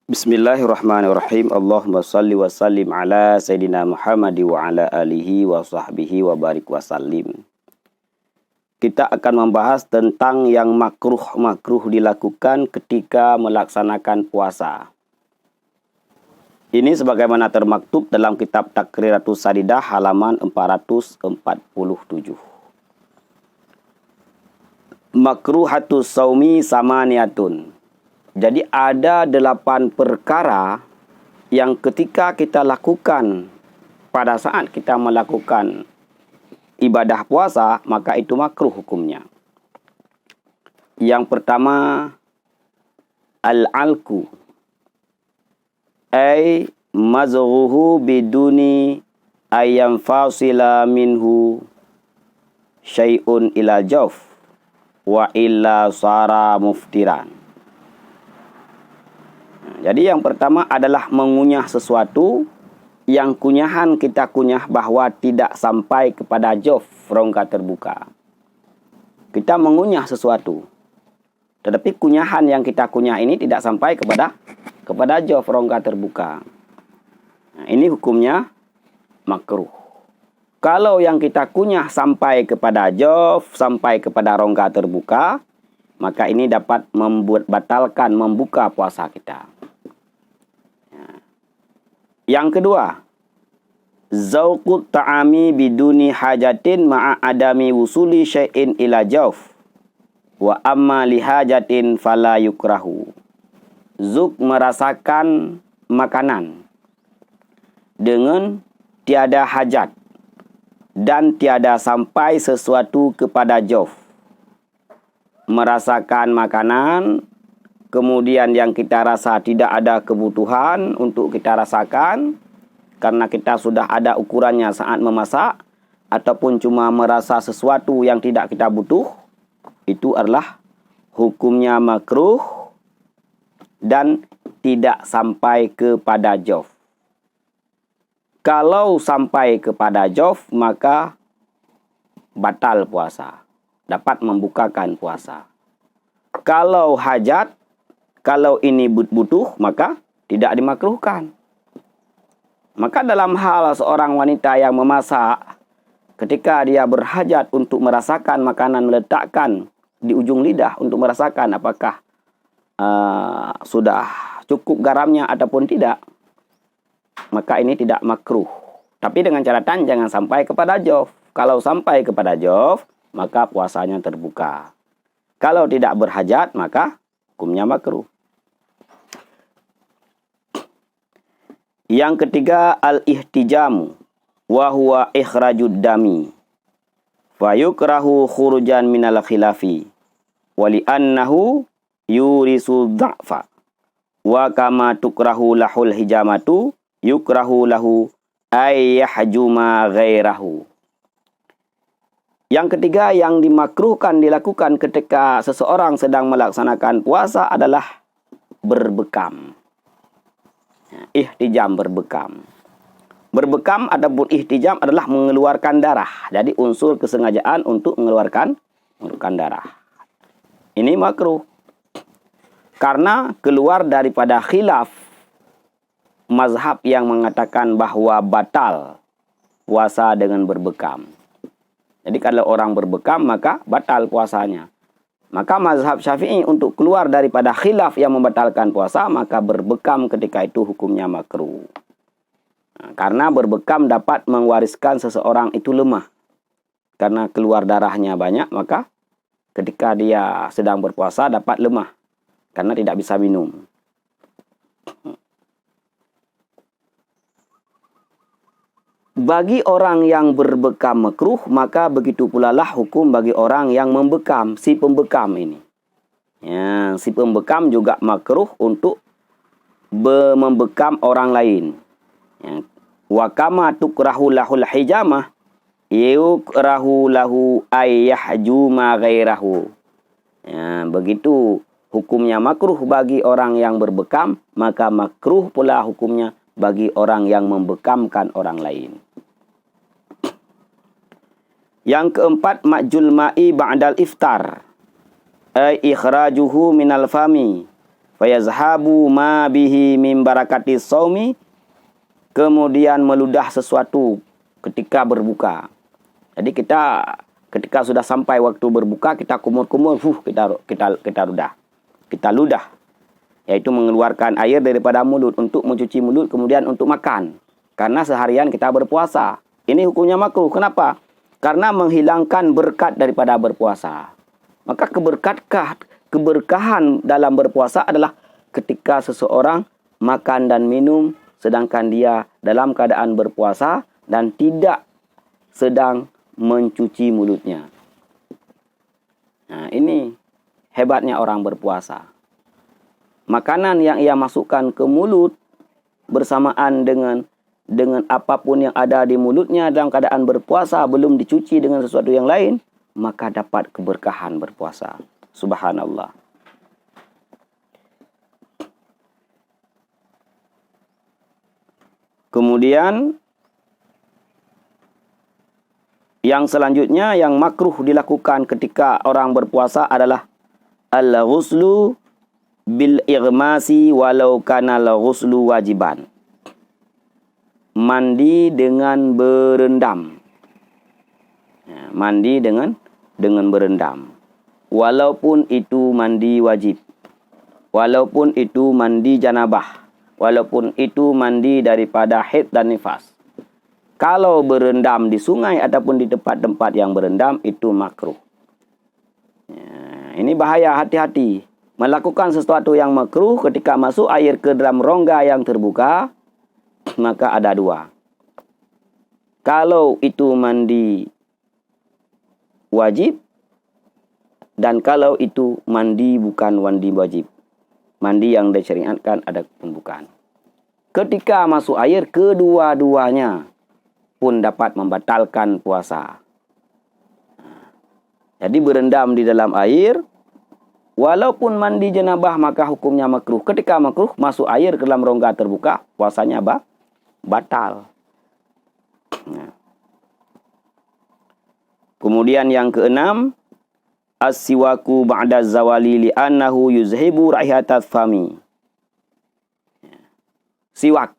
Bismillahirrahmanirrahim. Allahumma salli wa sallim ala Sayyidina Muhammad wa ala alihi wa sahbihi wa barik wa sallim. Kita akan membahas tentang yang makruh dilakukan ketika melaksanakan puasa. Ini sebagaimana termaktub dalam kitab Takriratus Sadidah halaman 447. Makruhatus saumi samaniyatun. Jadi ada 8 perkara yang ketika kita lakukan pada saat kita melakukan ibadah puasa, maka itu makruh hukumnya. Yang pertama, al-alku. Ay mazghuhu biduni ayam fasila minhu syai'un ila jawf wa illa sara muftiran. Jadi yang pertama adalah mengunyah sesuatu yang kunyahan kita kunyah bahwa tidak sampai kepada jawf, rongga terbuka. Kita mengunyah sesuatu, tetapi kunyahan yang kita kunyah ini tidak sampai kepada jawf, rongga terbuka. Nah, ini hukumnya makruh. Kalau yang kita kunyah sampai kepada jawf, sampai kepada rongga terbuka, maka ini dapat batalkan membuka puasa kita. Yang kedua, zauqut ta'ami biduni hajatin ma'a adami wusuli syai'in ila jawf wa amma li hajatin fala yukrahu. Zuk merasakan makanan dengan tiada hajat dan tiada sampai sesuatu kepada jawf. Merasakan makanan, kemudian yang kita rasa tidak ada kebutuhan untuk kita rasakan karena kita sudah ada ukurannya saat memasak, ataupun cuma merasa sesuatu yang tidak kita butuh, itu adalah hukumnya makruh dan tidak sampai kepada jawf. Kalau sampai kepada jawf, maka batal puasa, dapat membukakan puasa. Kalau hajat, kalau ini butuh, maka tidak dimakruhkan. Maka dalam hal seorang wanita yang memasak, ketika dia berhajat untuk merasakan makanan, meletakkan di ujung lidah untuk merasakan apakah sudah cukup garamnya ataupun tidak, maka ini tidak makruh. Tapi dengan catatan jangan sampai kepada jawf. Kalau sampai kepada jawf, maka puasanya terbuka. Kalau tidak berhajat, maka hukumnya makruh. Yang ketiga, al-ihtijamu wa huwa ikhrajud dami fa yukrahu khurujan minal khilafi wa li'annahu yurisu dha'fa wa kama tukrahu lahul hijamatu yukrahu lahu ay yahjuma ghairahu. Yang ketiga yang dimakruhkan dilakukan ketika seseorang sedang melaksanakan puasa adalah berbekam. Ihtijam, berbekam. Berbekam ataupun ihtijam adalah mengeluarkan darah. Jadi unsur kesengajaan untuk mengeluarkan darah. Ini makruh. Karena keluar daripada khilaf mazhab yang mengatakan bahwa batal puasa dengan berbekam. Jadi kalau orang berbekam maka batal puasanya. Maka mazhab Syafi'i untuk keluar daripada khilaf yang membatalkan puasa, maka berbekam ketika itu hukumnya makruh. Nah, karena berbekam dapat mewariskan seseorang itu lemah. Karena keluar darahnya banyak, maka ketika dia sedang berpuasa dapat lemah. Karena tidak bisa minum. Bagi orang yang berbekam makruh, maka begitu pula lah hukum bagi orang yang membekam, si pembekam ini. Ya, si pembekam juga makruh untuk membekam orang lain. Ya. Wa kama tukrahu lahul hijamah yukrahu lahu ayyahjuma ghairahu. Ya, begitu hukumnya makruh bagi orang yang berbekam, maka makruh pula hukumnya bagi orang yang membekamkan orang lain. Yang keempat, ma'jul ma'i ba'dal iftar. Ay ikhrajuhu minal fami fayazhabu ma bihi min barakatis shaumi, kemudian meludah sesuatu ketika berbuka. Jadi kita ketika sudah sampai waktu berbuka, kita kumur-kumur, kita ludah, yaitu mengeluarkan air daripada mulut untuk mencuci mulut, kemudian untuk makan. Karena seharian kita berpuasa. Ini hukumnya makruh. Kenapa? Karena menghilangkan berkat daripada berpuasa. Maka keberkahan dalam berpuasa adalah ketika seseorang makan dan minum sedangkan dia dalam keadaan berpuasa dan tidak sedang mencuci mulutnya. Nah, ini hebatnya orang berpuasa. Makanan yang ia masukkan ke mulut bersamaan dengan apapun yang ada di mulutnya dalam keadaan berpuasa, belum dicuci dengan sesuatu yang lain, maka dapat keberkahan berpuasa. Subhanallah. Kemudian yang selanjutnya yang makruh dilakukan ketika orang berpuasa adalah al-ghuslu bil ighmasi walau kana al-ghuslu wajiban. Mandi dengan berendam. Mandi dengan berendam. Walaupun itu mandi wajib. Walaupun itu mandi janabah. Walaupun itu mandi daripada haid dan nifas. Kalau berendam di sungai ataupun di tempat-tempat yang berendam, itu makruh. Ini bahaya, hati-hati. Melakukan sesuatu yang makruh ketika masuk air ke dalam rongga yang terbuka, maka ada dua. Kalau itu mandi wajib, dan kalau itu mandi bukan mandi wajib. Mandi yang disyariatkan ada pembukaan. Ketika masuk air, kedua-duanya pun dapat membatalkan puasa. Jadi berendam di dalam air, walaupun mandi janabah maka hukumnya makruh. Ketika makruh, masuk air ke dalam rongga terbuka, puasanya batal. Kemudian yang keenam, as-siwaku ba'da zawali li'annahu yuzhibu raihatat fami. Siwak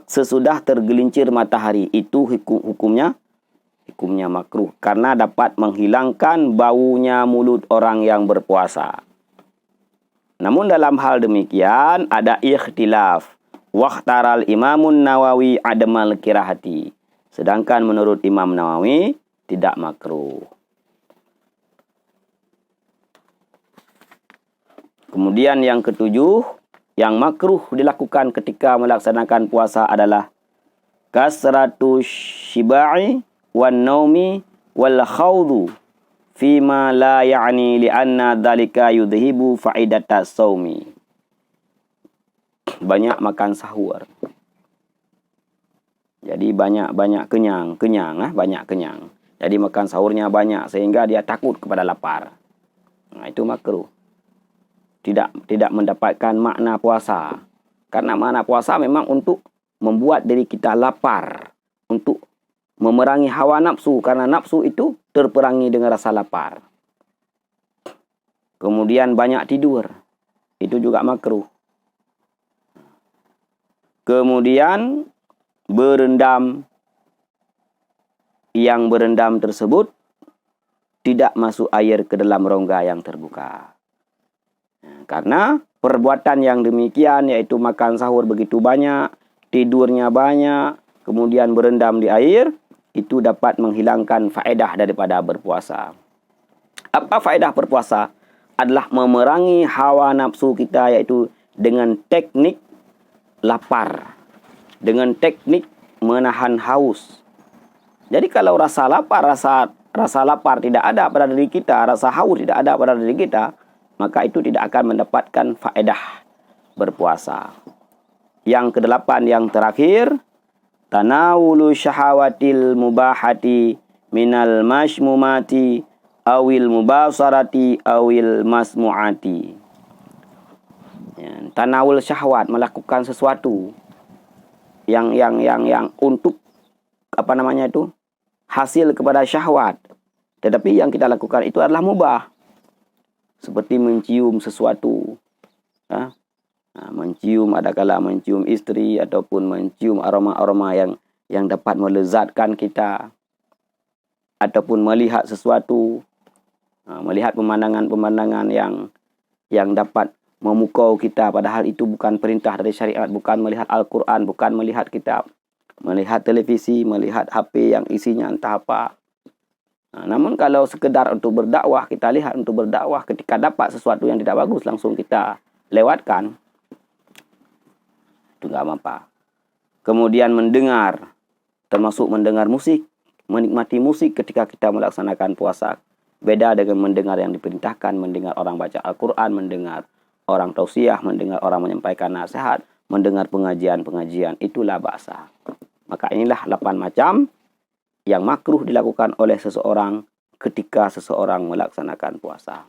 sesudah tergelincir matahari, itu hukumnya makruh karena dapat menghilangkan baunya mulut orang yang berpuasa. Namun dalam hal demikian ada ikhtilaf. Waqtaral Imamun Nawawi adamal kirahati. Sedangkan menurut Imam Nawawi tidak makruh. Kemudian yang ketujuh, yang makruh dilakukan ketika melaksanakan puasa adalah kasratu syiba'i wan naumi wal khawdu fima la ya'ni li'anna dhalika yudhibu fa'idatas saumi. Banyak makan sahur. Jadi banyak kenyang, banyak kenyang. Jadi makan sahurnya banyak sehingga dia takut kepada lapar. Nah, itu makruh. Tidak mendapatkan makna puasa. Karena makna puasa memang untuk membuat diri kita lapar, untuk memerangi hawa nafsu, karena nafsu itu terperangi dengan rasa lapar. Kemudian banyak tidur, itu juga makruh. Kemudian berendam, yang berendam tersebut tidak masuk air ke dalam rongga yang terbuka. Karena perbuatan yang demikian, yaitu makan sahur begitu banyak, tidurnya banyak, kemudian berendam di air, itu dapat menghilangkan faedah daripada berpuasa. Apa faedah berpuasa? Adalah memerangi hawa nafsu kita, yaitu dengan teknik lapar, dengan teknik menahan haus. Jadi kalau rasa lapar tidak ada pada diri kita, rasa haus tidak ada pada diri kita, maka itu tidak akan mendapatkan faedah berpuasa. Yang kedelapan, yang terakhir, tanawulu syahawatil mubahati minal mashmumati awil mubasarati awil masmuati. Tanawul syahwat, melakukan sesuatu yang untuk hasil kepada syahwat. Tetapi yang kita lakukan itu adalah mubah. Seperti mencium sesuatu, Ya. Nah, mencium, adakala mencium istri ataupun mencium aroma-aroma yang dapat melezatkan kita, ataupun melihat sesuatu, melihat pemandangan-pemandangan yang dapat memukau kita, padahal itu bukan perintah dari syariat, bukan melihat Al-Quran, bukan melihat kitab, melihat televisi, melihat HP yang isinya entah apa. Namun kalau sekedar untuk berdakwah, kita lihat untuk berdakwah, ketika dapat sesuatu yang tidak bagus langsung kita lewatkan, itu nggak apa-apa. Kemudian mendengar, termasuk mendengar musik, menikmati musik ketika kita melaksanakan puasa. Beda dengan mendengar yang diperintahkan, mendengar orang baca Al-Quran, mendengar orang tausiah, mendengar orang menyampaikan nasihat, mendengar pengajian-pengajian, itulah bahasa. Maka inilah 8 macam yang makruh dilakukan oleh seseorang ketika seseorang melaksanakan puasa.